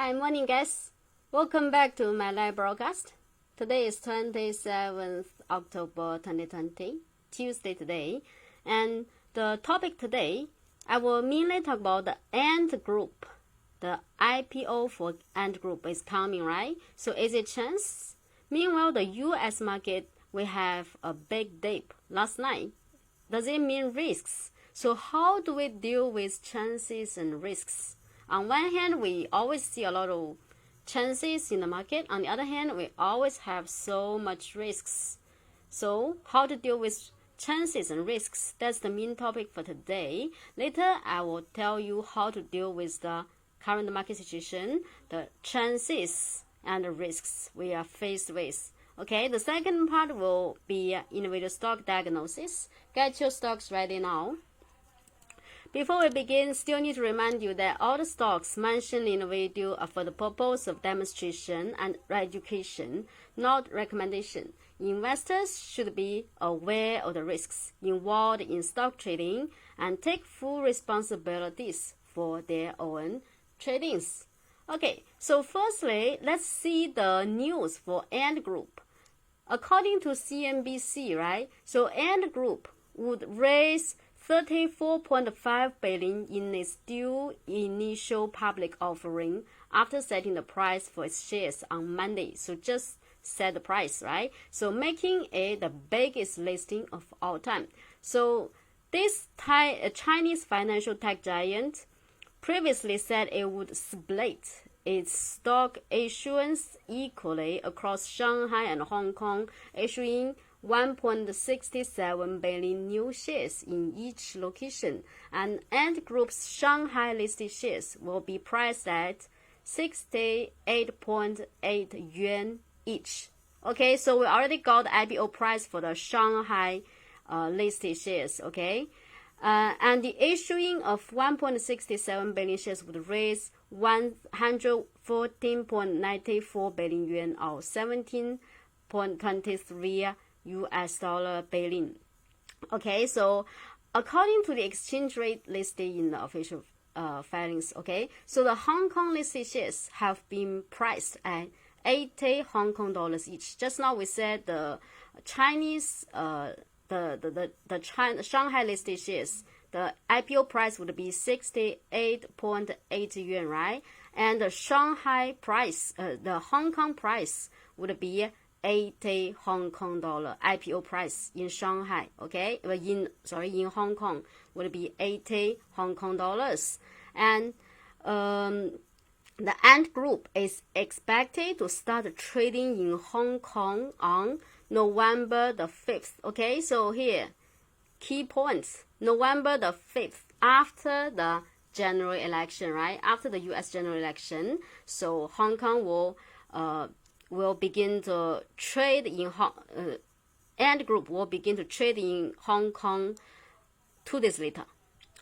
Hi, morning guys. Welcome back to my live broadcast. Today is 27th October 2020, Tuesday today. And the topic today, I will mainly talk about the Ant Group. The IPO for Ant Group is coming, right? So is it chance? Meanwhile, the US market, we have a big dip last night. Does it mean risks? So how do we deal with chances and risks? On one hand, we always see a lot of chances in the market. On the other hand, we always have so much risks. So how to deal with chances and risks? That's the main topic for today. Later, I will tell you how to deal with the current market situation, the chances and the risks we are faced with. Okay, the second part will be individual stock diagnosis. Get your stocks ready now. Before we begin, still need to remind you that all the stocks mentioned in the video are for the purpose of demonstration and education, not recommendation. Investors should be aware of the risks involved in stock trading and take full responsibilities for their own tradings. Okay, so firstly, let's see the news for Ant Group. According to CNBC, right? So Ant Group would raise $34.5 billion in its due initial public offering after setting the price for its shares on Monday. So just set the price, right? So making it the biggest listing of all time. So this Chinese financial tech giant previously said it would split its stock issuance equally across Shanghai and Hong Kong, issuing 1.67 billion new shares in each location, and Ant Group's Shanghai listed shares will be priced at 68.8 yuan each. Okay, so we already got the IPO price for the Shanghai listed shares, okay? And the issuing of 1.67 billion shares would raise 114.94 billion yuan or 17.23 US dollar billion. Okay, so according to the exchange rate listed in the official filings, okay, so the Hong Kong listed shares have been priced at 80 Hong Kong dollars each. Just now we said the Chinese Shanghai listed shares, the IPO price would be 68.8 yuan, right? And the Shanghai price, the Hong Kong price would be 80 Hong Kong dollar IPO price in Shanghai, okay? In Hong Kong would be 80 Hong Kong dollars. And the Ant Group is expected to start trading in Hong Kong on November the 5th, okay? So here, key points, November the 5th, after the general election, right? After the US general election, so Hong Kong will begin to trade in Ant Group will begin to trade in Hong Kong 2 days later.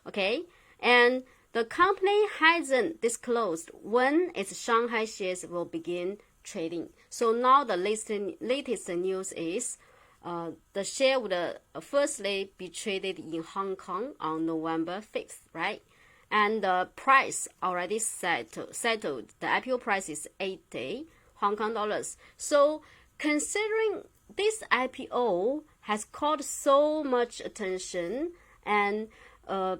Okay, and the company hasn't disclosed when its Shanghai shares will begin trading. So now the latest news is the share would firstly be traded in Hong Kong on November 5th, right? And the price already settled. The IPO price is 80 Hong Kong dollars. So considering this IPO has caught so much attention, and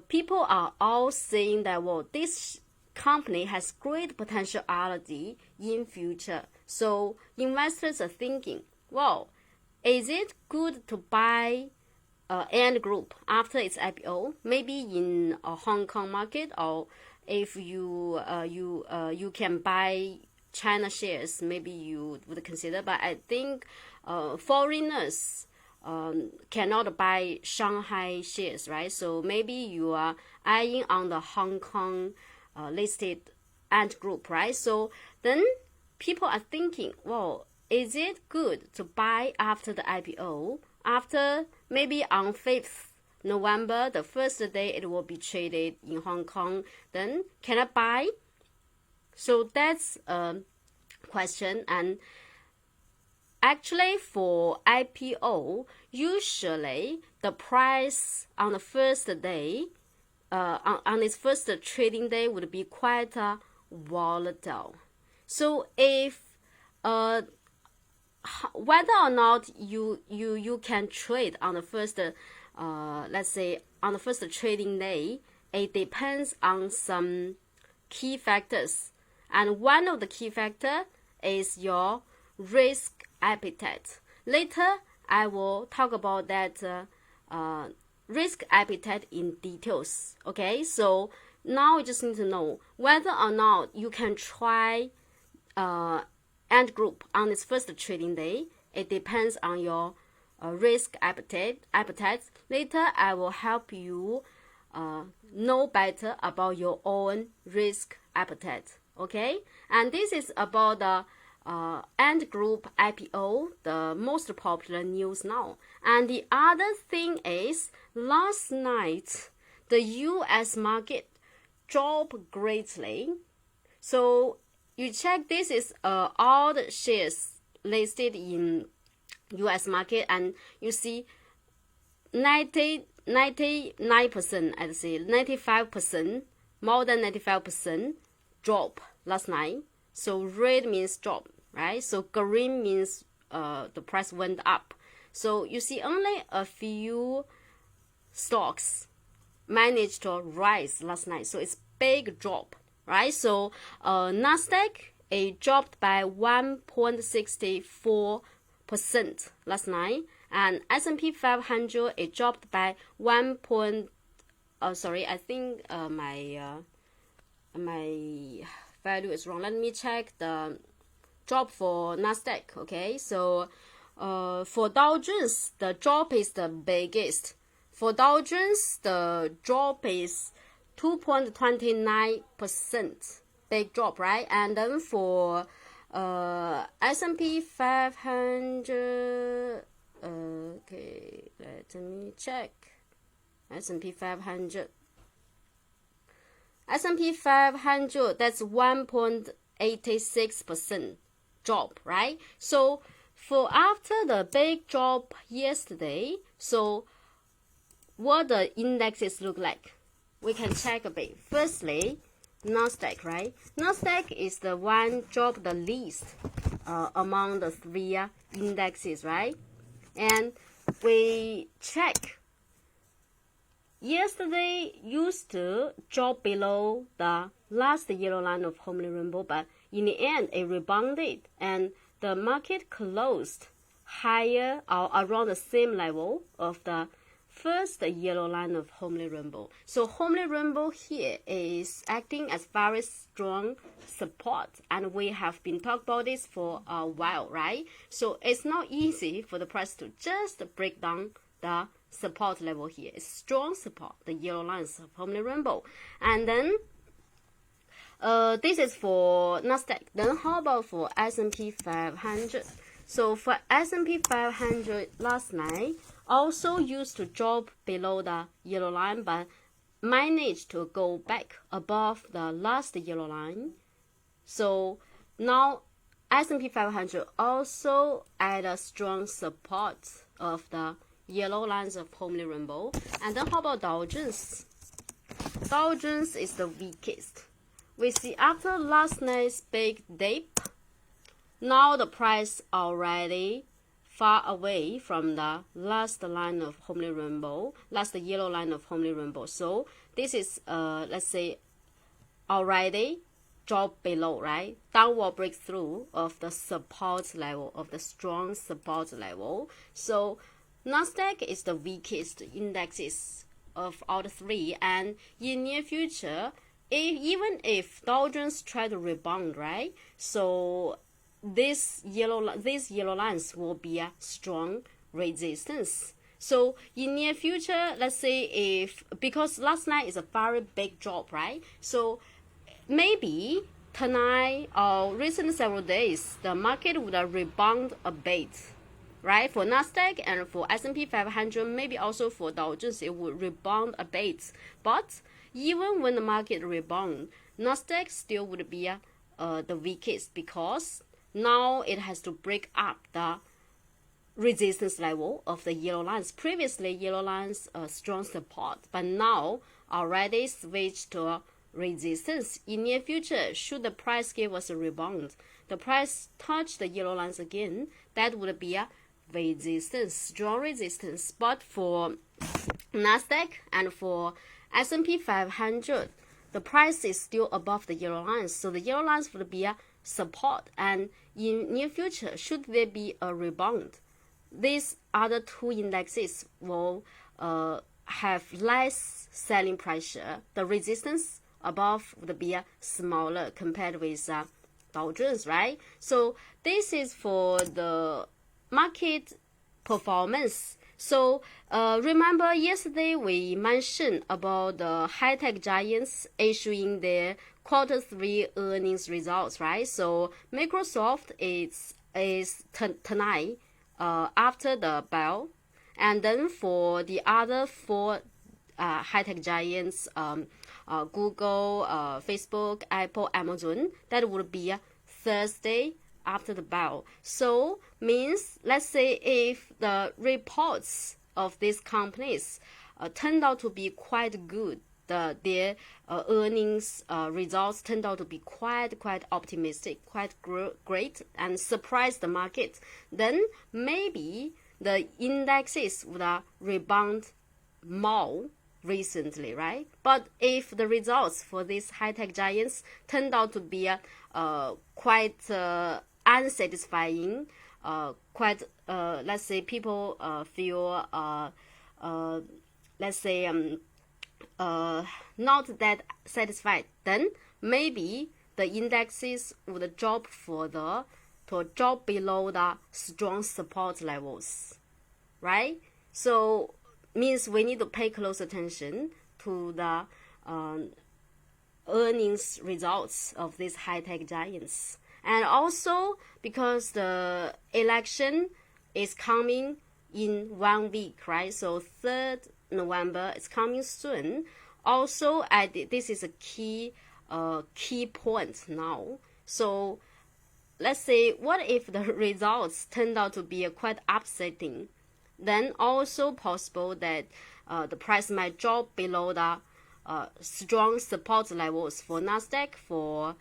people are all saying that, well, this company has great potentiality in future. So investors are thinking, well, is it good to buy Ant Group after its IPO? Maybe in a Hong Kong market, or if you can buy China shares, maybe you would consider. But I think foreigners cannot buy Shanghai shares, right? So maybe you are eyeing on the Hong Kong listed Ant Group, right? So then people are thinking, well, is it good to buy after the IPO? After maybe on 5th November, the first day it will be traded in Hong Kong, then can I buy? So that's a question. And actually for IPO, usually the price on the first day, on its first trading day would be quite volatile. So if whether or not you can trade on the first let's say on the first trading day, it depends on some key factors, and one of the key factor is your risk appetite. Later I will talk about that risk appetite in details. Okay, so now you just need to know whether or not you can try Ant Group on this first trading day. It depends on your risk appetite. Later I will help you know better about your own risk appetite. Okay, and this is about the Ant Group IPO, the most popular news now. And the other thing is, last night the US market dropped greatly. So you check, this is all the shares listed in US market, and you see 99%, I'd say 95%, more than 95% drop last night. So red means drop, right? So green means the price went up. So you see only a few stocks managed to rise last night. So it's big drop, right? So Nasdaq, it dropped by 1.64% last night, and S&P 500, it dropped by I think my value is wrong. Let me check the drop for Nasdaq. Okay, so for Dow Jones, the drop is the biggest. For Dow Jones, the drop is 2.29%, big drop, right? And then for S&P 500, okay, let me check. S&P 500, that's 1.86% drop, right? So for after the big drop yesterday, so what the indexes look like, we can check a bit. Firstly, Nasdaq, right? Nasdaq is the one dropped the least among the three indexes, right? And we check, yesterday used to drop below the last yellow line of Homely Rainbow, but in the end it rebounded and the market closed higher or around the same level of the first yellow line of Homely Rainbow. So Homely Rainbow here is acting as very strong support, and we have been talking about this for a while, right? So it's not easy for the price to just break down the support level here. It's strong support, the yellow lines of Homely Rainbow. And then this is for Nasdaq. Then how about for S&P 500? So for S&P 500 last night, also used to drop below the yellow line, but managed to go back above the last yellow line. So now S&P 500 also at a strong support of the yellow lines of Homely Rainbow. And then how about Dow Jones? Dow Jones is the weakest. We see after last night's big dip, now the price already far away from the last line of Homely Rainbow, last yellow line of Homely Rainbow. So this is let's say already drop below, right? Downward breakthrough of the support level, of the strong support level. So Nasdaq is the weakest indexes of all the three, and in near future, even if Dow Jones try to rebound, right? So these yellow lines will be a strong resistance. So in near future, let's say if, because last night is a very big drop, right? So maybe tonight or recent several days, the market would rebound a bit, right? For Nasdaq and for S&P 500, maybe also for Dow Jones, it would rebound a bit. But even when the market rebound, Nasdaq still would be the weakest, because now it has to break up the resistance level of the yellow lines. Previously, yellow lines strong support, but now already switched to resistance. In near future, should the price give us a rebound, the price touch the yellow lines again, that would be a resistance, strong resistance. But for Nasdaq and for S&P 500, the price is still above the yellow lines, so the yellow lines would be a support. And in near future, should there be a rebound, these other two indexes will have less selling pressure. The resistance above would be smaller compared with Dow Jones, right? So this is for the market performance. So remember yesterday we mentioned about the high-tech giants issuing their Q3 earnings results, right? So Microsoft is tonight after the bell, and then for the other four high-tech giants, Google, Facebook, Apple, Amazon, that would be Thursday after the bell. So means, let's say if the reports of these companies turned out to be quite good, their earnings results turned out to be quite optimistic, quite great, and surprise the market, then maybe the indexes would rebound more recently, right? But if the results for these high-tech giants turned out to be quite unsatisfying, quite let's say people feel let's say not that satisfied, then maybe the indexes would drop further to drop below the strong support levels, right? So means we need to pay close attention to the earnings results of these high-tech giants. And also because the election is coming in 1 week, right? So 3rd November is coming soon. Also, this is a key point now. So let's say, what if the results turned out to be quite upsetting? Then also possible that the price might drop below the strong support levels for Nasdaq, for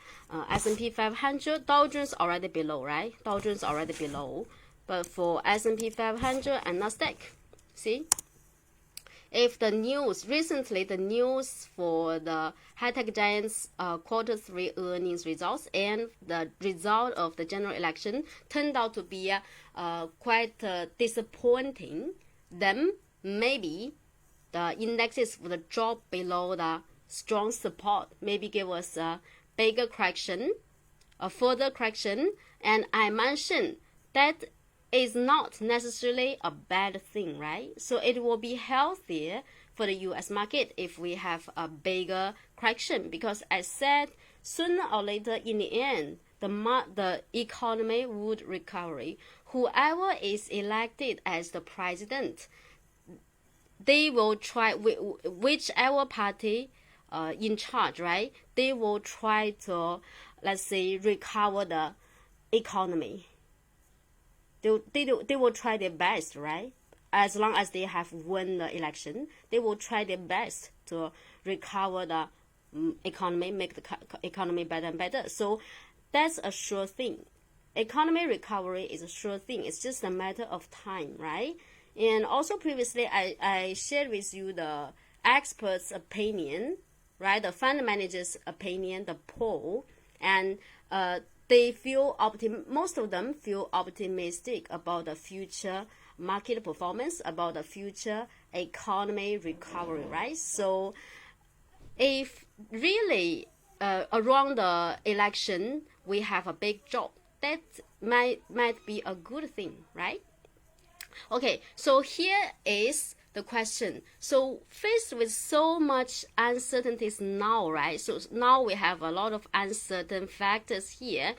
S&P 500. Dow Jones already below, right? Dow Jones already below. But for S&P 500 and Nasdaq, see? If the news, recently the news for the high-tech giants Q3 earnings results and the result of the general election turned out to be quite disappointing, then maybe the indexes would drop below the strong support, maybe give us a bigger correction, a further correction. And I mentioned that is not necessarily a bad thing, right? So it will be healthier for the US market if we have a bigger correction, because I said sooner or later in the end the economy would recover. Whoever is elected as the president, they will try, whichever party in charge, right? They will try to, let's say, recover the economy. They will try their best, right? As long as they have won the election, they will try their best to recover the economy, make the economy better and better. So that's a sure thing. Economy recovery is a sure thing. It's just a matter of time, right? And also previously, I shared with you the experts' opinion, right? The fund manager's opinion, the poll, and they feel most of them feel optimistic about the future market performance, about the future economy recovery, right? So if really around the election we have a big drop, that might be a good thing, right? Okay, so here is the question. So faced with so much uncertainties now, right? So now we have a lot of uncertain factors here.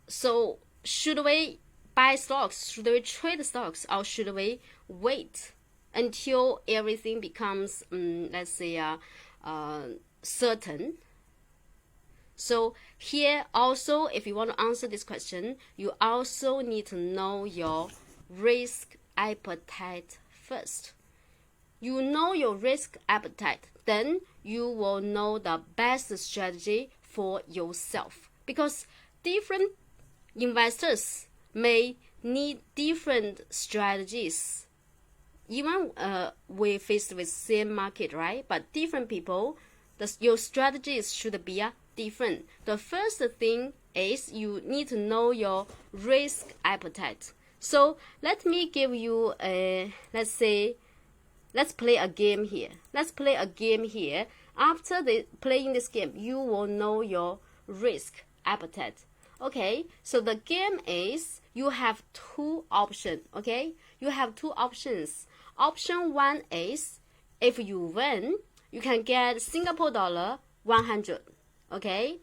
So should we buy stocks? Should we trade stocks? Or should we wait until everything becomes, let's say, certain? So here also, if you want to answer this question, you also need to know your risk appetite first. You know your risk appetite, then you will know the best strategy for yourself, because different investors may need different strategies. Even we faced with same market, right? But different people, your strategies should be different. The first thing is you need to know your risk appetite. So let me give you let's play a game here. After playing this game, you will know your risk appetite. Okay, so the game is you have two options. Okay, you have two options. Option one is if you win, you can get Singapore dollar 100. Okay,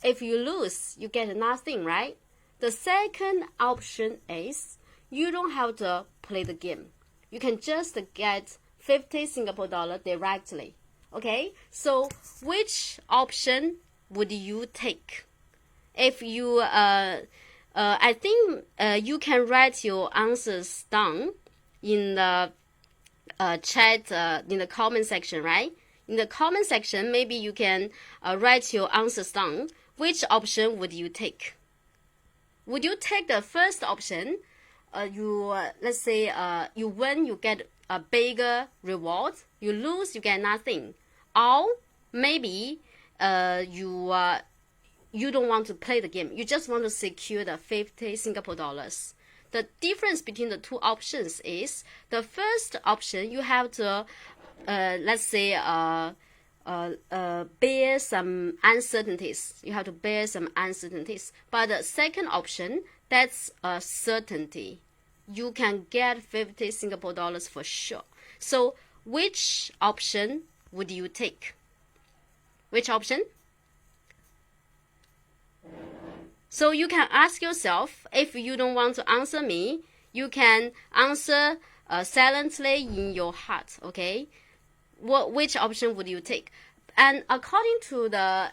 if you lose, you get nothing, right? The second option is you don't have to play the game. You can just get 50 Singapore dollar directly. Okay, so which option would you take? If you, I think you can write your answers down in the chat, in the comment section, right? In the comment section, maybe you can write your answers down. Which option would you take? Would you take the first option? Let's say you win, you get a bigger reward. You lose, you get nothing. Or maybe you don't want to play the game. You just want to secure the 50 Singapore dollars. The difference between the two options is the first option you have to, let's say, bear some uncertainties. You have to bear some uncertainties. But the second option, that's a certainty. You can get 50 Singapore dollars for sure. So which option would you take? Which option? So you can ask yourself, if you don't want to answer me, you can answer silently in your heart, okay? Which option would you take? And according to the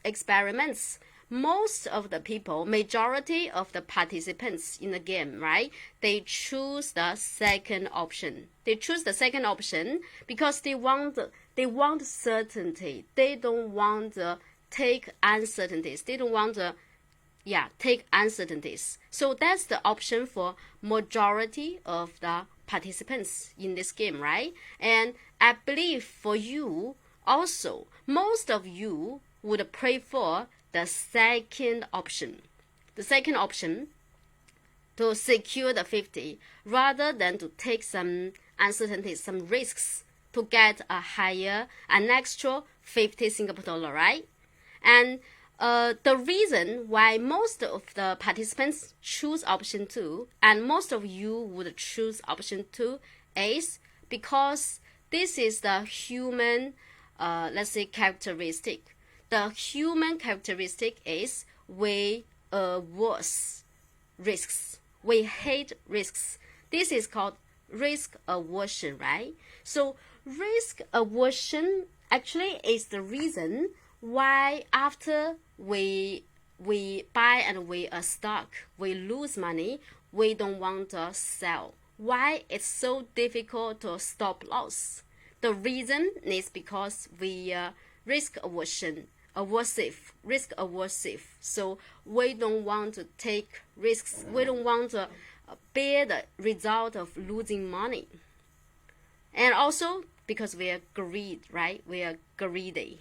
experiments, most of the people, majority of the participants in the game, right, they choose the second option. They choose the second option because they want certainty. They don't want to take uncertainties. They don't want to take uncertainties. So that's the option for majority of the participants in this game, right? And I believe for you also, most of you would prefer the second option. The second option to secure the 50 rather than to take some uncertainties, some risks to get an extra 50 Singapore dollar, right? And the reason why most of the participants choose option 2 and most of you would choose option 2 is because this is the human, let's say, characteristic. The human characteristic is we averse risks. We hate risks. This is called risk aversion, right? So risk aversion actually is the reason why after we buy and we stock, we lose money, we don't want to sell. Why it's so difficult to stop loss? The reason is because we risk aversive. So we don't want to take risks. We don't want to bear the result of losing money. And also because we are greedy, right? We are greedy.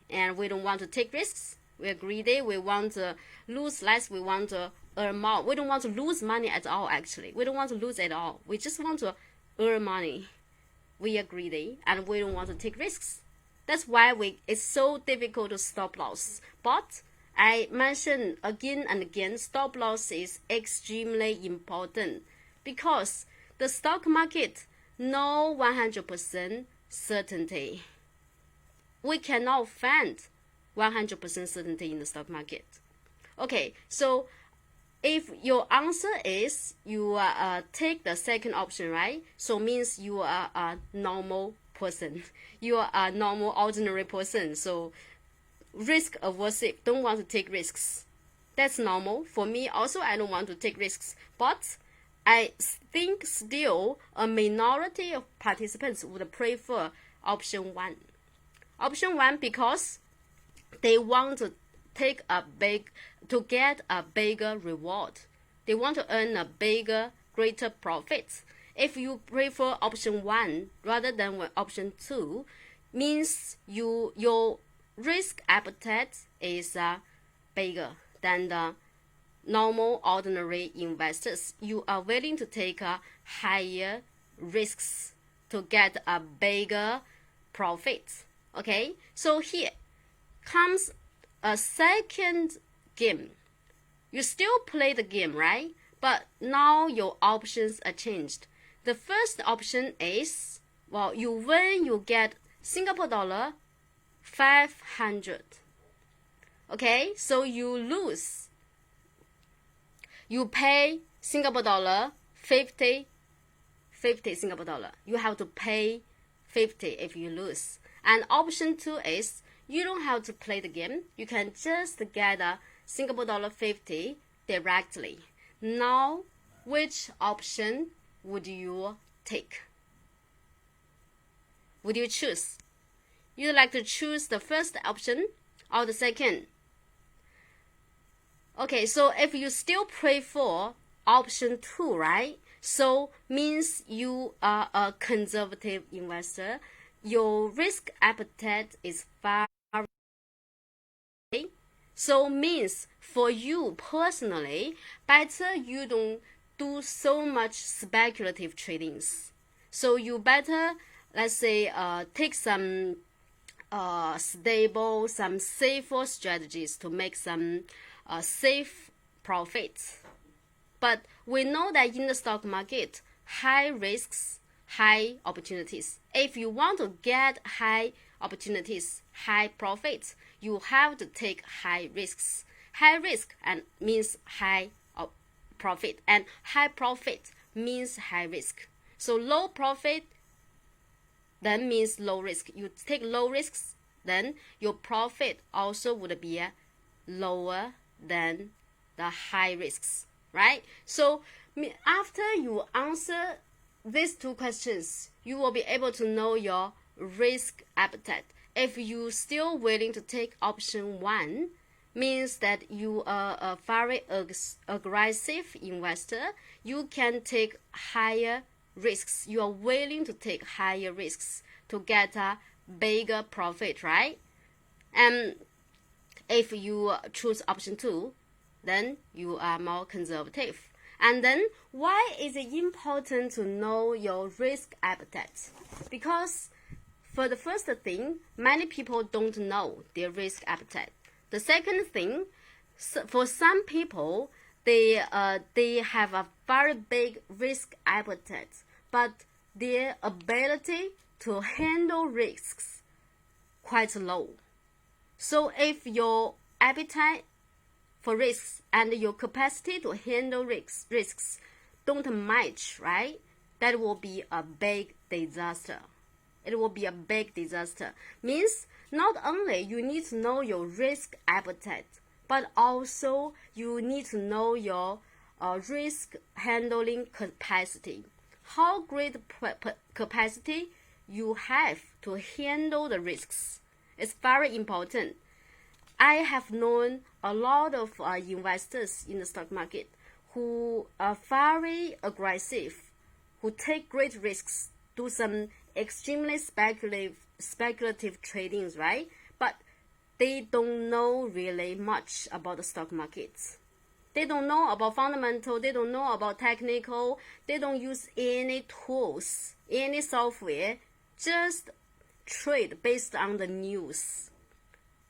And we don't want to take risks. We are greedy. We want to lose less. We want to earn more. We don't want to lose money at all, actually. We don't want to lose at all. We just want to earn money. We are greedy and we don't want to take risks. That's why it's so difficult to stop loss. But I mentioned again and again, stop loss is extremely important because the stock market, no 100% certainty. We cannot find 100% certainty in the stock market. Okay, so if your answer is you take the second option, right? So means you are a normal person. You are a normal, ordinary person. So risk aversive, don't want to take risks. That's normal. For me also, I don't want to take risks. But I think still a minority of participants would prefer option 1. Option 1 because they want to get a bigger reward. They want to earn a bigger, greater profit. If you prefer option 1 rather than option 2, means your risk appetite is bigger than the normal ordinary investors. You are willing to take higher risks to get a bigger profit. Okay, so here comes a second game. You still play the game, right? But now your options are changed. The first option is, well, you win, you get Singapore dollar 500. Okay, so you lose. You pay Singapore dollar 50 Singapore dollar. You have to pay 50 if you lose. And option 2 is you don't have to play the game. You can just get a Singapore dollar 50 directly. Now, which option would you take? Would you choose? You'd like to choose the first option or the second? Okay, so if you still prefer option 2, right? So means you are a conservative investor. Your risk appetite is far. So means for you personally, better you don't do so much speculative tradings. So you better, let's say, take some stable, some safer strategies to make some safe profits. But we know that in the stock market, high risks, high opportunities. If you want to get high opportunities, high profits, you have to take high risks. High risk and means high profit, and high profit means high risk. So low profit then means low risk. You take low risks, then your profit also would be lower than the high risks, right? So after you answer these two questions, you will be able to know your risk appetite. If you still willing to take option 1, means that you are a very aggressive investor. You can take higher risks. You are willing to take higher risks to get a bigger profit, right? And if you choose option 2, then you are more conservative. And then why is it important to know your risk appetite? Because for the first thing, many people don't know their risk appetite. The second thing, for some people, they have a very big risk appetite, but their ability to handle risks quite low. So if your appetite for risks and your capacity to handle risks don't match, right? That will be a big disaster. It will be a big disaster. Means not only you need to know your risk appetite, but also you need to know your risk handling capacity. How great capacity you have to handle the risks is very important. I have known a lot of investors in the stock market who are very aggressive, who take great risks, do some extremely speculative tradings, right? But they don't know really much about the stock markets. They don't know about fundamental, they don't know about technical, they don't use any tools, any software, just trade based on the news,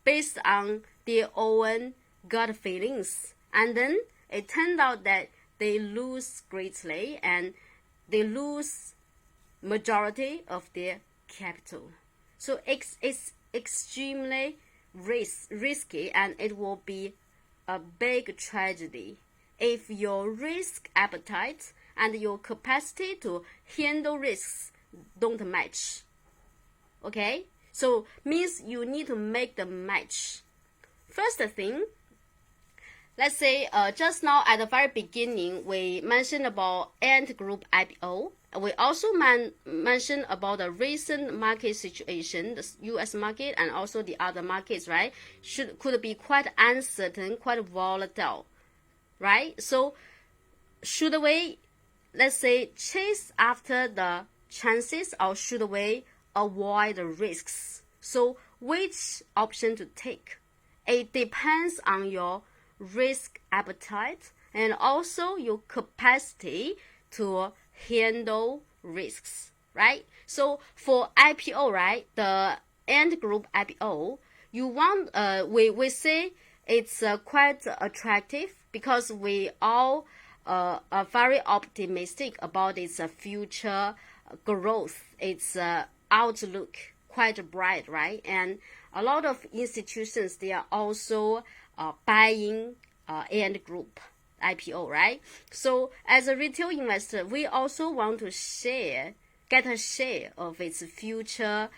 based on their own gut feelings. And then it turned out that they lose greatly and they lose majority of their capital. So it's extremely risky, and it will be a big tragedy if your risk appetite and your capacity to handle risks don't match. Okay? So means you need to make the match. First thing, let's say just now at the very beginning, we mentioned about Ant Group IPO. We also mentioned about the recent market situation, the U.S. market and also the other markets, right? Could be quite uncertain, quite volatile, right? So should we, let's say, chase after the chances, or should we avoid the risks? So which option to take? It depends on your risk appetite and also your capacity to handle risks, right? So for IPO, right, the Ant Group IPO, you want we say it's quite attractive because we all are very optimistic about its future growth, its outlook quite bright, right? And a lot of institutions, they are also buying Ant Group IPO, right? So as a retail investor, we also want to get a share of its future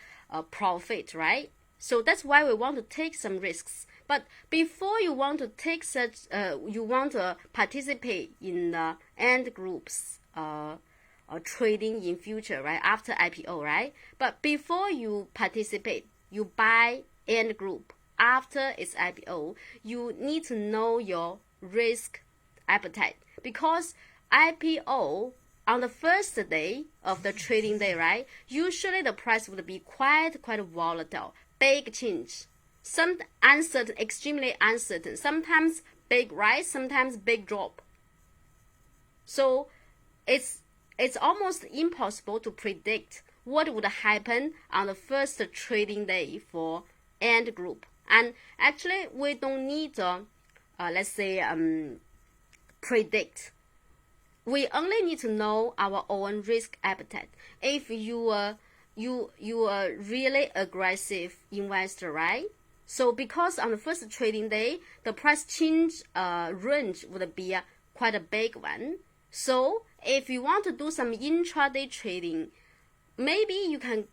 profit, right? So that's why we want to take some risks. But before you want to take such, you want to participate in the Ant Group's trading in future, right? After IPO, right? But before you participate, you buy Ant Group after its IPO, you need to know your risk appetite, because IPO on the first day of the trading day, right? Usually the price would be quite volatile, big change, some uncertain, extremely uncertain, sometimes big rise, sometimes big drop. So it's almost impossible to predict what would happen on the first trading day for Ant Group. And actually, we don't need to, let's say, predict. We only need to know our own risk appetite. If you are really aggressive investor, right? So because on the first trading day, the price change range would be quite a big one. So if you want to do some intraday trading, maybe you can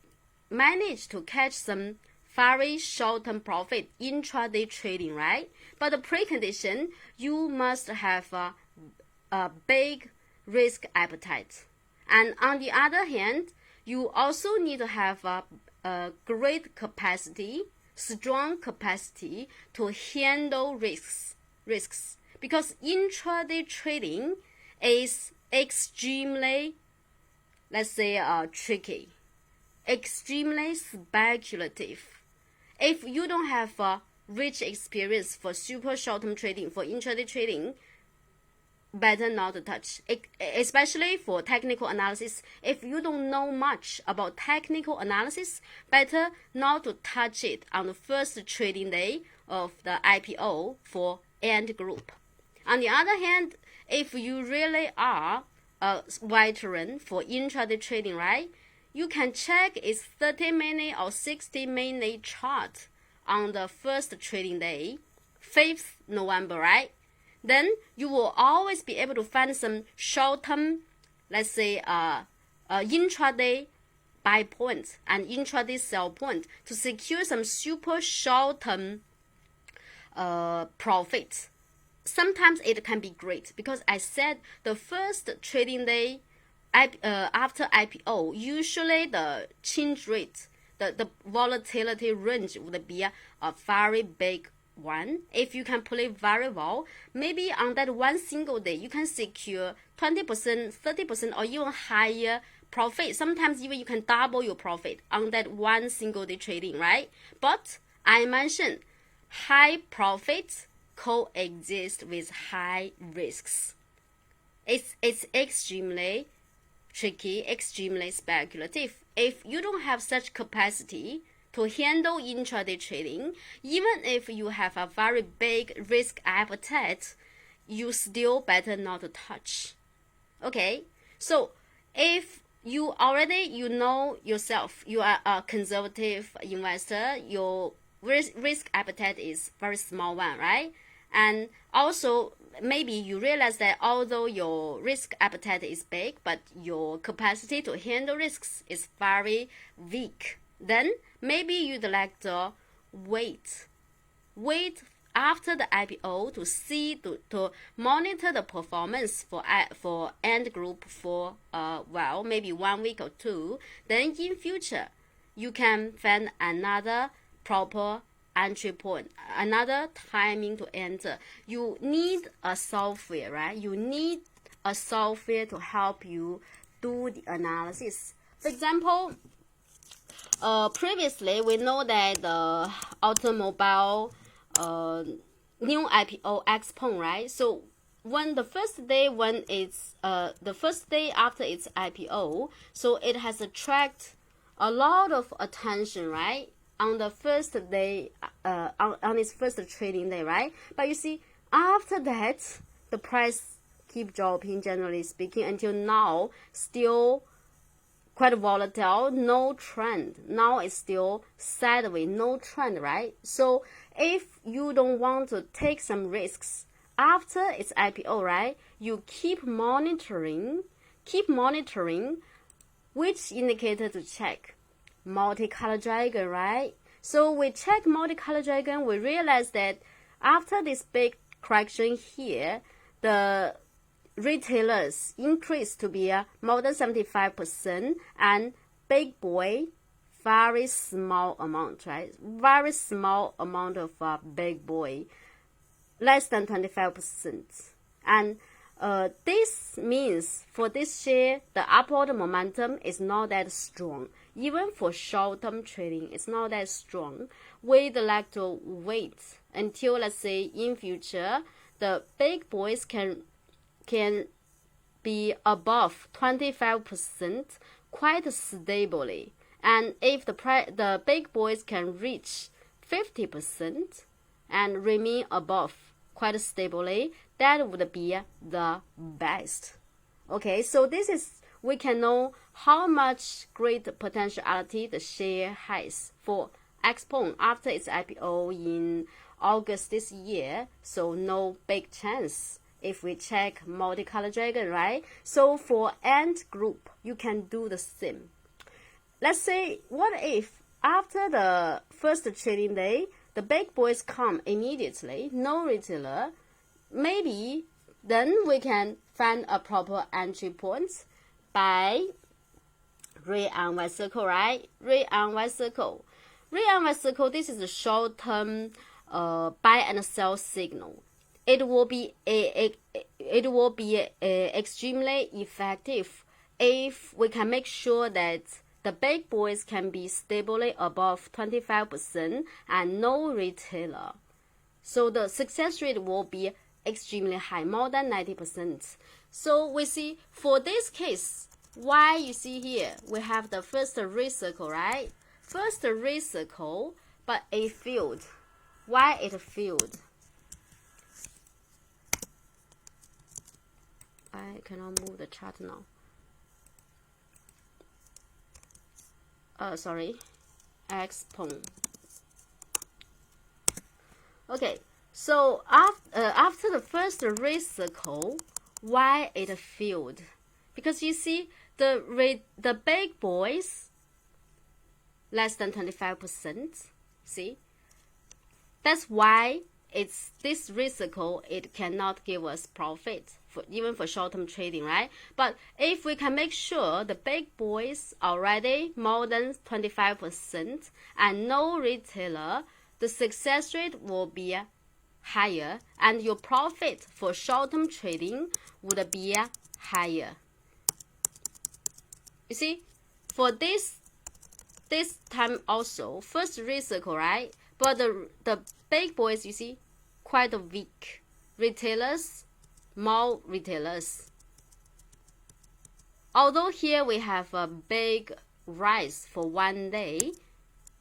manage to catch some very short-term profit intraday trading, right? But the precondition, you must have a big risk appetite. And on the other hand, you also need to have a great capacity, strong capacity to handle risks. Because intraday trading is extremely, let's say, tricky, extremely speculative. If you don't have a rich experience for super short-term trading, for intraday trading, better not to touch, especially for technical analysis. If you don't know much about technical analysis, better not to touch it on the first trading day of the IPO for Ant Group. On the other hand, if you really are a veteran for intraday trading, right, you can check its 30-minute or 60-minute chart on the first trading day, 5th November, right? Then you will always be able to find some short-term, let's say, intraday buy point and intraday sell point to secure some super short-term profit. Sometimes it can be great because I said the first trading day after IPO, usually the change rate, the volatility range would be a very big one. If you can play very well, maybe on that one single day you can secure 20%, 30%, or even higher profit. Sometimes even you can double your profit on that one single day trading, right? But I mentioned high profits coexist with high risks. It's extremely tricky, extremely speculative. If you don't have such capacity to handle intraday trading, even if you have a very big risk appetite, you still better not to touch. Okay, so if you know yourself, you are a conservative investor, your risk appetite is very small one, right? And also maybe you realize that although your risk appetite is big, but your capacity to handle risks is very weak, then maybe you'd like to wait after the IPO to see to monitor the performance for Ant Group for well, maybe 1 week or 2. Then in future you can find another proper entry point, another timing to enter. You need a software, right? You need a software to help you do the analysis. For example, previously we know that the automobile new IPO Xpeng, right? So when the first day after its IPO, so it has attracted a lot of attention, right? On the first day, on its first trading day, right? But you see, after that, the price keep dropping, generally speaking, until now, still quite volatile, no trend. Now it's still sideways, no trend, right? So if you don't want to take some risks after its IPO, right? You keep monitoring which indicator to check. Multicolor dragon, right? So we check multicolor dragon, we realize that after this big correction here, the retailers increased to be more than 75%, and big boy, very small amount, right? Very small amount of big boy, less than 25%. And this means for this share, the upward momentum is not that strong. Even for short-term trading, it's not that strong. We'd like to wait until, let's say, in future, the big boys can be above 25% quite stably. And if the big boys can reach 50% and remain above quite stably, that would be the best. Okay, so this is, we can know how much great potentiality the share has for Xpeng after its IPO in August this year. So no big chance if we check multicolor dragon, right? So for Ant Group, you can do the same. Let's say, what if after the first trading day, the big boys come immediately, no retailer, maybe then we can find a proper entry point by red and white circle, right? Red and white circle. Red and white circle, this is a short-term buy and sell signal. It will be extremely effective if we can make sure that the big boys can be stably above 25% and no retailer. So the success rate will be extremely high, more than 90%. So we see for this case, why you see here, we have the first red circle, right? First red circle, but it failed. Why it failed? I cannot move the chart now. Sorry, Xpeng. Okay, so after the first red circle, why it failed? Because you see the big boys less than 25%. See, that's why it's this red circle. It cannot give us profit for even for short-term trading, right? But if we can make sure the big boys already more than 25% and no retailer, the success rate will be higher, and your profit for short-term trading would be higher. You see, for this time also, first red circle, right? But the big boys, you see, quite weak. Retailers, more retailers. Although here we have a big rise for 1 day,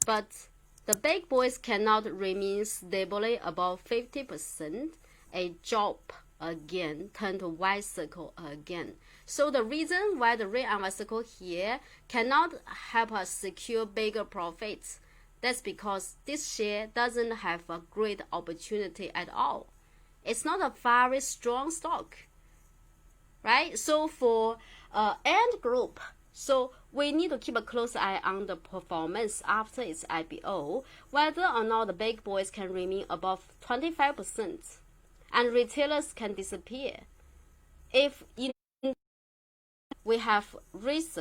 but the big boys cannot remain stably above 50%. A drop again, turn to white circle again. So the reason why the red and white circle here cannot help us secure bigger profits, that's because this share doesn't have a great opportunity at all. It's not a very strong stock, right? So for Ant Group, So we need to keep a close eye on the performance after its IPO, whether or not the big boys can remain above 25% and retailers can disappear. If in we have risk,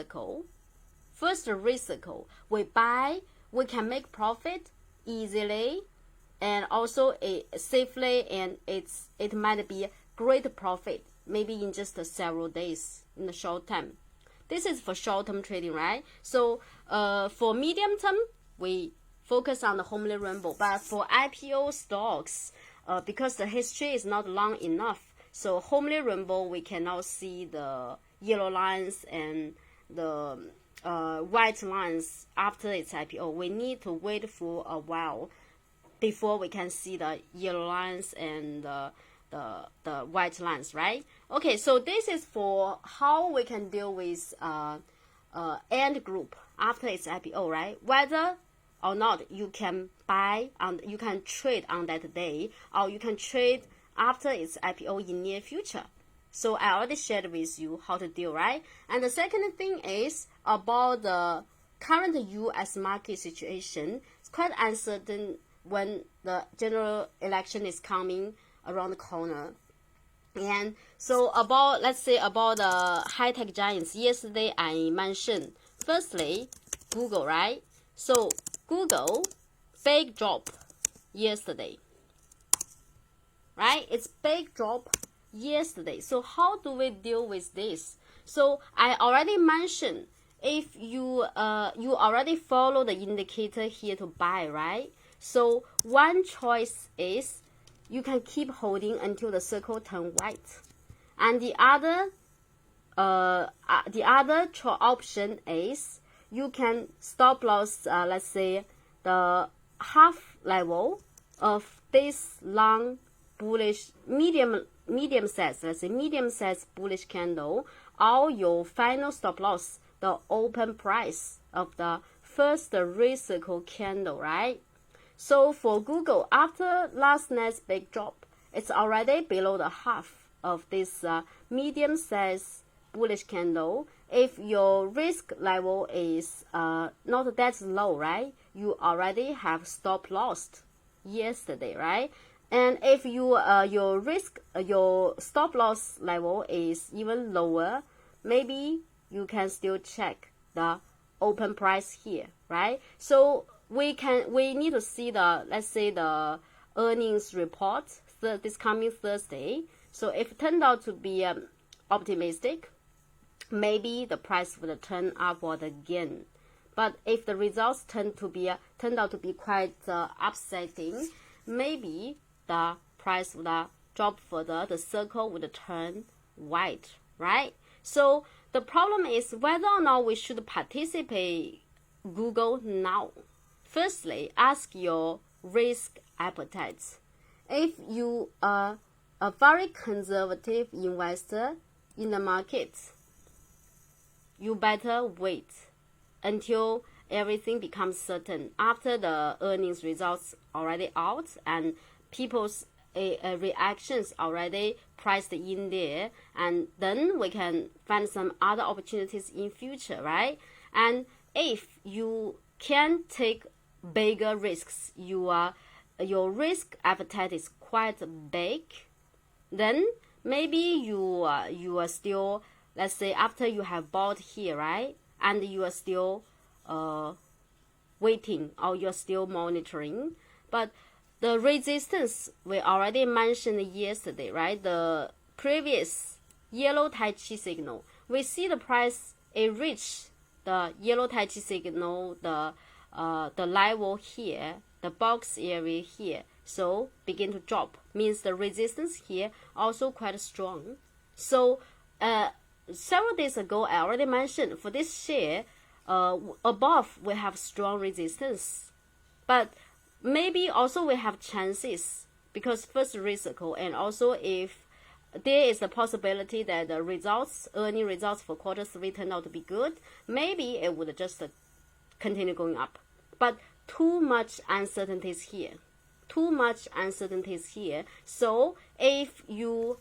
first risk, we buy, we can make profit easily and also safely, and it might be great profit maybe in just several days in the short term. This is for short-term trading, right? So for medium term, we focus on the homely rainbow. But for IPO stocks, because the history is not long enough, so homely rainbow, we cannot see the yellow lines and the white lines after its IPO. We need to wait for a while before we can see the yellow lines and the white lines, right? Okay, so this is for how we can deal with end group after its IPO, right? Whether or not you can buy and you can trade on that day, or you can trade after its IPO in near future. So I already shared with you how to deal, right? And the second thing is about the current US market situation. It's quite uncertain when the general election is coming around the corner. And so about, let's say about the high-tech giants, yesterday I mentioned, firstly, Google, right? So Google, big drop yesterday, right? It's big drop yesterday. So how do we deal with this? So I already mentioned, if you already follow the indicator here to buy, right? So one choice is you can keep holding until the circle turn white, and the other option is you can stop loss, let's say the half level of this long bullish medium size, let's say medium size bullish candle, or your final stop loss, the open price of the first risk candle, right? So for Google, after last night's big drop, it's already below the half of this medium size bullish candle. If your risk level is not that low, right, you already have stop lost yesterday, right? And if you your stop loss level is even lower, maybe you can still check the open price here, right? So we need to see the, let's say, the earnings report this coming Thursday. So if it turned out to be optimistic, maybe the price will turn upward again. But if the results turned out to be quite upsetting, maybe the price would drop further, the circle would turn white, right? So the problem is whether or not we should participate Google now. Firstly, ask your risk appetite. If you are a very conservative investor in the market, you better wait until everything becomes certain, after the earnings results already out and people's reactions already priced in there, and then we can find some other opportunities in future, right? And if you can take bigger risks, your risk appetite is quite big, then maybe you are still, let's say, after you have bought here, right, and you are still waiting, or you're still monitoring. But the resistance we already mentioned yesterday, right, the previous yellow Tai Chi signal, we see the price, it reached the yellow Tai Chi signal, the level here, the box area here, so begin to drop, means the resistance here also quite strong. So several days ago I already mentioned, for this share, above we have strong resistance, but maybe also we have chances, because first risk, and also if there is a possibility that the earning results for quarter 3 turn out to be good, maybe it would just continue going up. But too much uncertainties here. So if you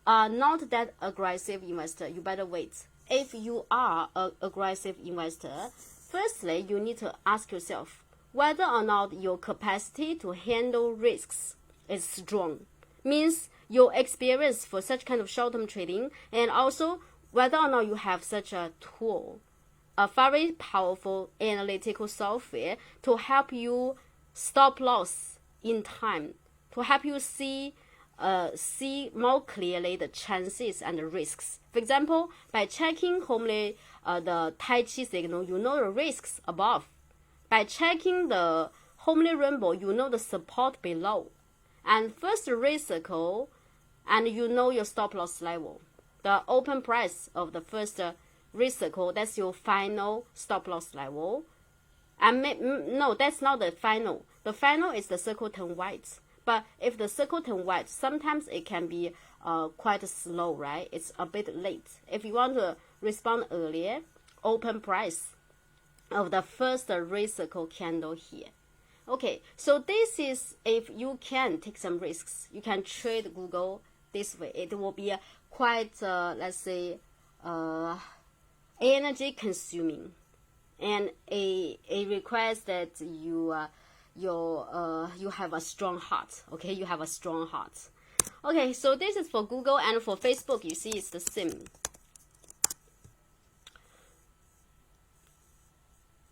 are not that aggressive investor, you better wait. if you are an aggressive investor, firstly, you need to ask yourself whether or not your capacity to handle risks is strong. Means your experience for such kind of short-term trading, and also whether or not you have such a tool, a very powerful analytical software to help you stop loss in time, to help you see more clearly the chances and the risks. For example, by checking homely the Tai Chi signal, you know the risks above. By checking the homely rainbow, you know the support below. And first risk circle, and you know your stop loss level. The open price of the first risk circle, that's your final stop loss level. And no, that's not the final. The final is the circle turn white. But if the circle turn white, sometimes it can be quite slow, right? It's a bit late. If you want to respond earlier, open price of the first red circle candle here. Okay, so this is if you can take some risks. You can trade Google this way. It will be quite, let's say, energy consuming, and it requires that you have a strong heart. Okay, you have a strong heart. Okay, so this is for Google, and for Facebook, you see it's the same.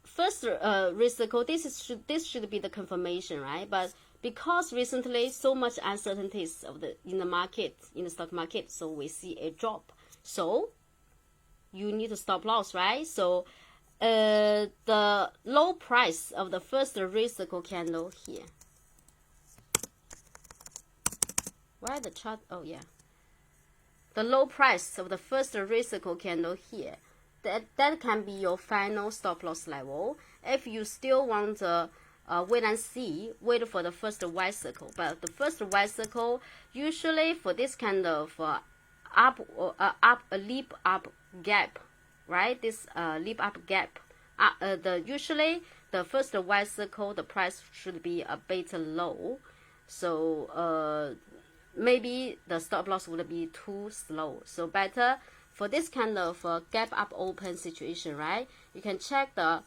First risk circle, this should be the confirmation, right? But because recently so much uncertainties in the market, in the stock market, so we see a drop. So you need to stop loss, right? So the low price of the first risk circle candle here. Why the chart? Oh yeah, the low price of the first risk circle candle here. That can be your final stop loss level. If you still want to wait and see, wait for the first white circle. But the first white circle, usually for this kind of leap up gap, right? This leap up gap, usually the first white circle, the price should be a bit low. So maybe the stop loss would be too slow. So better for this kind of gap up open situation, right? You can check the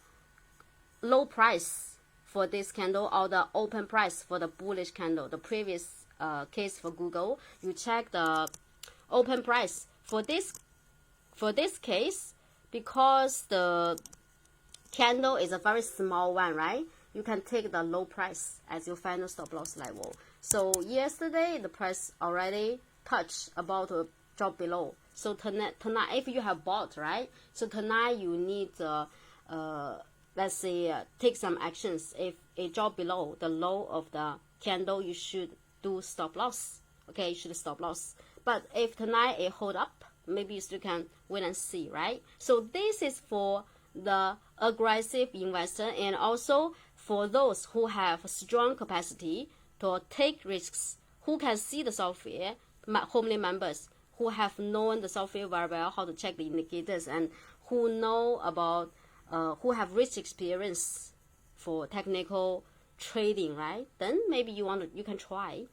low price for this candle or the open price for the bullish candle. The previous case for Google, you check the open price for this case, because the candle is a very small one, right? You can take the low price as your final stop loss level. So yesterday the price already touched about a drop below. So tonight, if you have bought, right? So tonight you need let's say take some actions. If it drop below the low of the candle, you should do stop loss. Okay, you should stop loss. But if tonight it hold up, maybe you still can wait and see, right? So this is for the aggressive investor, and also for those who have strong capacity to take risks, who can see the software, homely members who have known the software very well, how to check the indicators, and who know about, who have rich experience for technical trading, right? Then maybe you can try.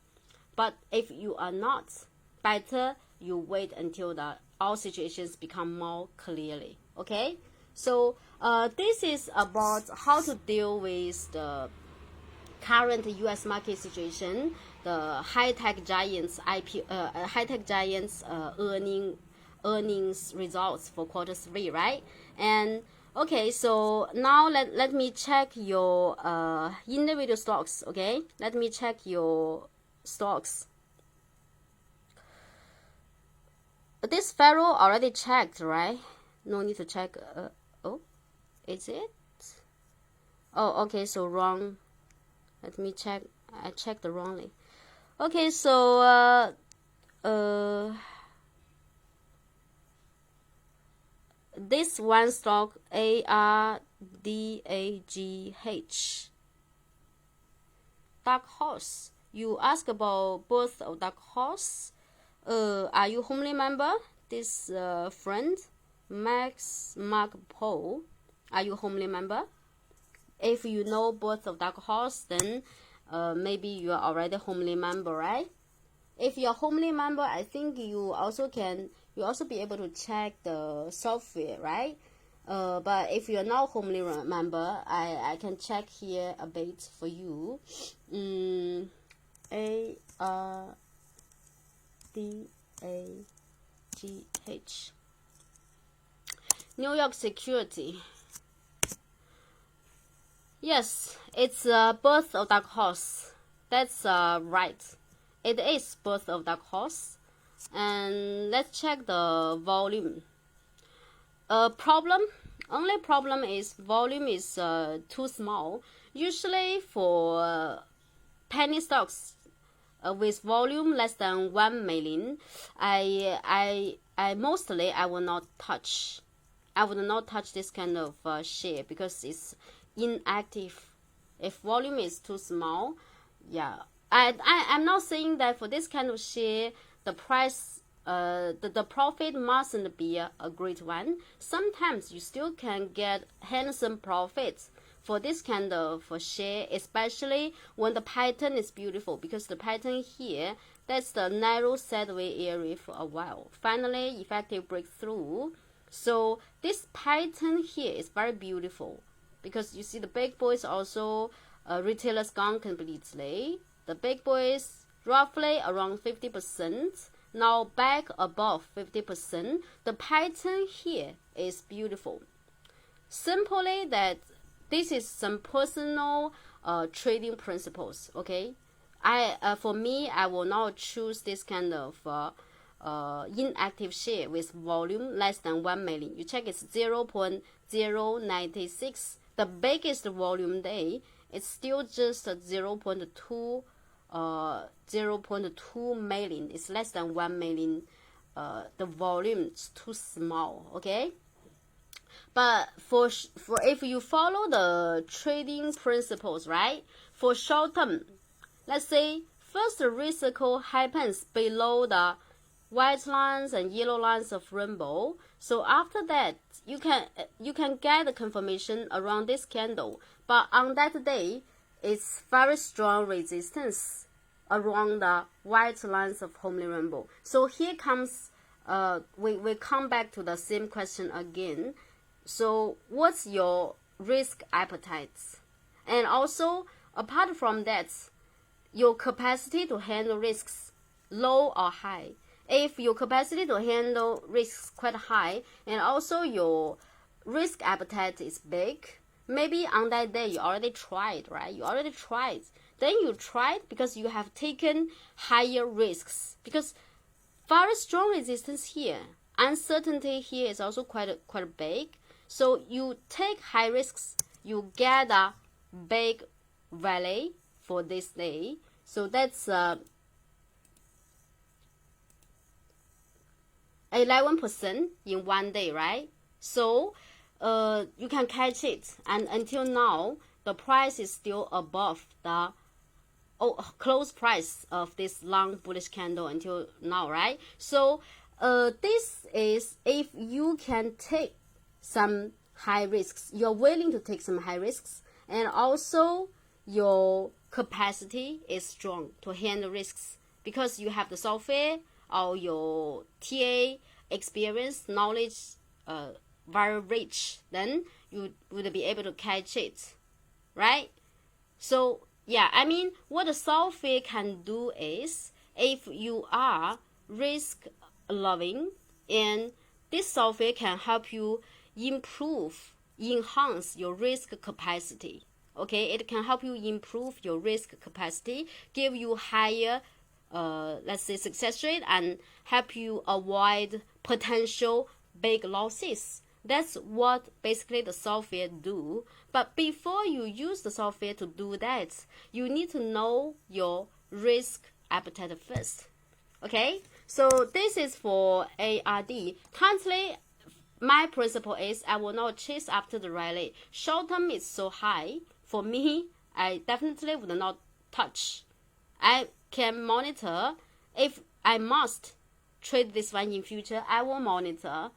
But if you are not, better you wait until all situations become more clearly. Okay, so this is about how to deal with the current U.S. market situation, the high-tech giants earnings results for Q3, right? And okay, so now let me check your individual stocks. Okay, let me check your stocks. This Pharaoh already checked, right? No need to check. Oh, is it? Oh, okay, so wrong. Let me check. I checked wrongly. Okay, so this one stock, ARDAGH, Dark Horse. You ask about birth of Dark Horse. Are you homely member? This friend, Mark Paul. Are you homely member? If you know birth of Dark Horse, then maybe you are already homely member, right? if you're Homely member, I think you also be able to check the software, right? But if you're not Homely member, I can check here a bit for you. ARDAGH, New York Security. Yes, it's Birth of Dark Horse. That's right. It is Birth of Dark Horse. And let's check the volume. Only problem is volume is too small. Usually for penny stocks with volume less than 1 million, I mostly I will not touch. I would not touch this kind of share because it's inactive. If volume is too small, yeah. I'm not saying that for this kind of share, the price, the profit mustn't be a great one. Sometimes you still can get handsome profits for this kind of share, especially when the pattern is beautiful, because the pattern here, that's the narrow sideways area for a while. Finally, effective breakthrough. So this pattern here is very beautiful because you see the big boys also retailers gone completely. The big boys roughly around 50%, now back above 50%. The pattern here is beautiful. Simply that this is some personal trading principles. Okay, for me, I will not choose this kind of inactive share with volume less than 1 million. You check it's 0.096. The biggest volume day is still just 0.2 million. It's less than 1 million. The volume is too small. Okay. But for if you follow the trading principles, right? For short term, let's say first the risk cycle happens below the white lines and yellow lines of rainbow. So after that, you can get the confirmation around this candle. But on that day, it's very strong resistance around the white lines of Homely rainbow. So here comes we come back to the same question again. So what's your risk appetite? And also, apart from that, your capacity to handle risks, low or high. If your capacity to handle risks quite high, and also your risk appetite is big, maybe on that day you already tried, right? You already tried. Then you tried because you have taken higher risks. Because very strong resistance here, uncertainty here is also quite big. So you take high risks, you get a big rally for this day. So that's 11% in one day, right? So you can catch it. And until now, the price is still above the close price of this long bullish candle until now, right? So this is if you can take some high risks, you're willing to take some high risks, and also your capacity is strong to handle risks because you have the software or your TA experience, knowledge, very rich, then you would be able to catch it, right? So yeah, I mean, what the software can do is, if you are risk loving, and this software can help you enhance your risk capacity. Okay, it can help you improve your risk capacity, give you higher let's say success rate, and help you avoid potential big losses. That's what basically the software do. But before you use the software to do that, you need to know your risk appetite first. Okay, so this is for ARD. Currently, my principle is I will not chase after the rally. Short term is so high. For me, I definitely would not touch. I can monitor. If I must trade this one in future, I will monitor.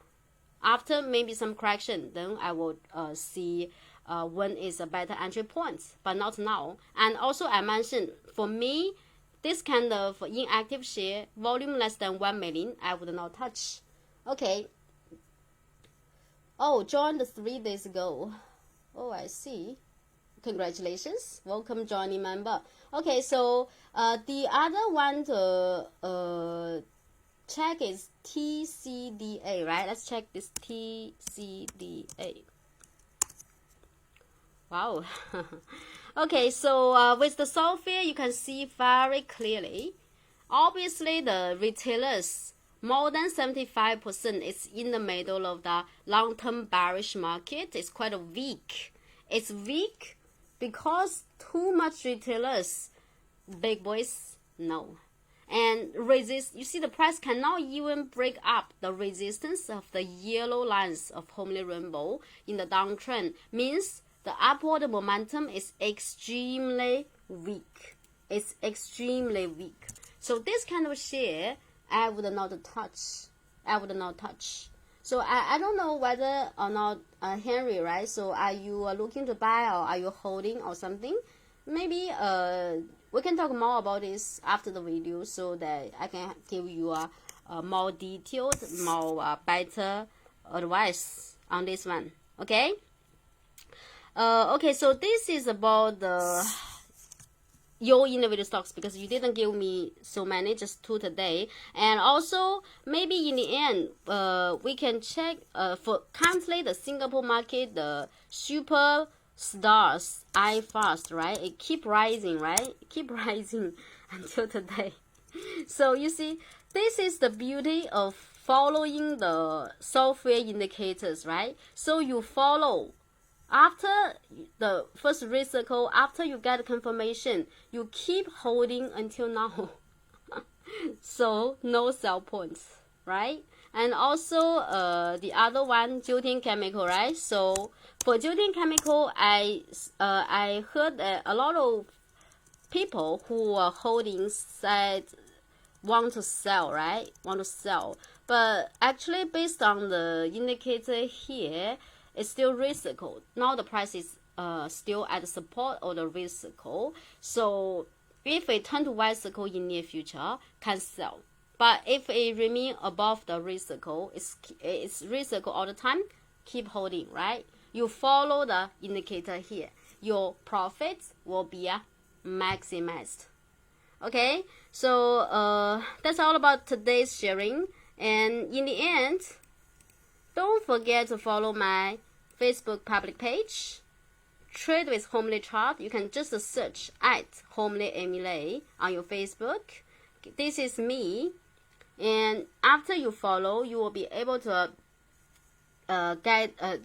After maybe some correction, then I will see when is a better entry point, but not now. And also I mentioned, for me, this kind of inactive share, volume less than 1 million, I would not touch. Okay. Oh, joined 3 days ago. Oh, I see. Congratulations. Welcome joining member. Okay, so the other one to check is TCDA, right? Let's check this TCDA. Wow. Okay, so with the software, you can see very clearly. Obviously, the retailers, more than 75% is in the middle of the long-term bearish market. It's quite weak. It's weak because too much retailers, big boys, no. And you see the price cannot even break up the resistance of the yellow lines of Homely Rainbow in the downtrend. Means the upward momentum is extremely weak. It's extremely weak. So this kind of share, I would not touch. I would not touch. So I don't know whether or not, Henry, right? So are you looking to buy, or are you holding or something? Maybe we can talk more about this after the video, so that I can give you a more detailed, more better advice on this one. Okay. Okay, so this is about your individual stocks, because you didn't give me so many, just 2 today. And also maybe in the end we can check for currently the Singapore market, the super stars iFast, right? It keep rising, right? It keep rising until today. So you see, this is the beauty of following the software indicators, right? So you follow after the first recycle, after you get confirmation, you keep holding until now. So no sell points, right? And also the other one, Jiutian Chemical, right? So for Jiutian Chemical, I heard that a lot of people who are holding said want to sell, right? Want to sell. But actually, based on the indicator here, it's still recycled. Now the price is still at the support of the recycle. So if it turn to Y cycle in near future, can sell. But if it remain above the recycle, it's recycle all the time, keep holding, right? You follow the indicator here. Your profits will be maximized. Okay, so that's all about today's sharing. And in the end, don't forget to follow my Facebook public page, Trade with Homely Chart. You can just search at Homely Emily on your Facebook. This is me. And after you follow, you will be able to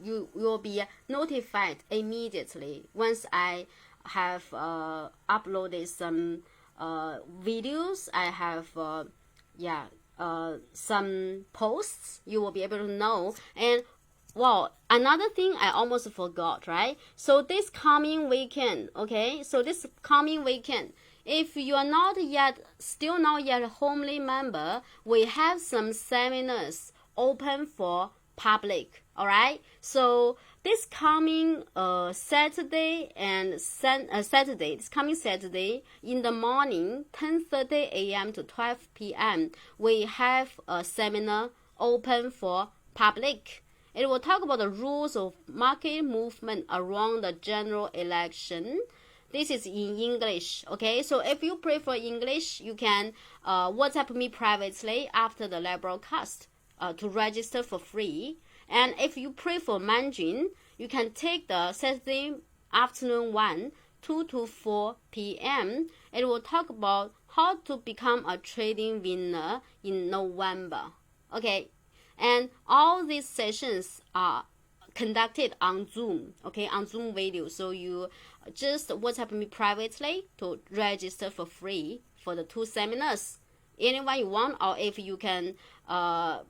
you will be notified immediately once I have uploaded some videos. I have some posts. You will be able to know. And wow, another thing I almost forgot, right? So this coming weekend, okay? So this coming weekend, if you are still not yet a Homely member, we have some seminars open for public, all right? So this coming Saturday this coming Saturday in the morning, 10:30 a.m. to 12 p.m., we have a seminar open for public. It will talk about the rules of market movement around the general election. This is in English, okay? So if you prefer English, you can WhatsApp me privately after the live broadcast to register for free. And if you prefer Mandarin, you can take the Saturday afternoon one, 2 to 4 p.m. It will talk about how to become a trading winner in November, okay? And all these sessions are conducted on Zoom, okay, on Zoom video. So you just WhatsApp me privately to register for free for the 2 seminars. Anyone you want, or if you can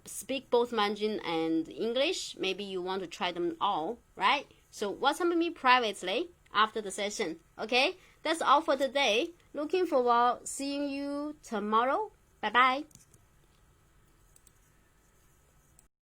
speak both Mandarin and English, maybe you want to try them all, right? So WhatsApp me privately after the session, okay? That's all for today. Looking forward seeing you tomorrow. Bye-bye.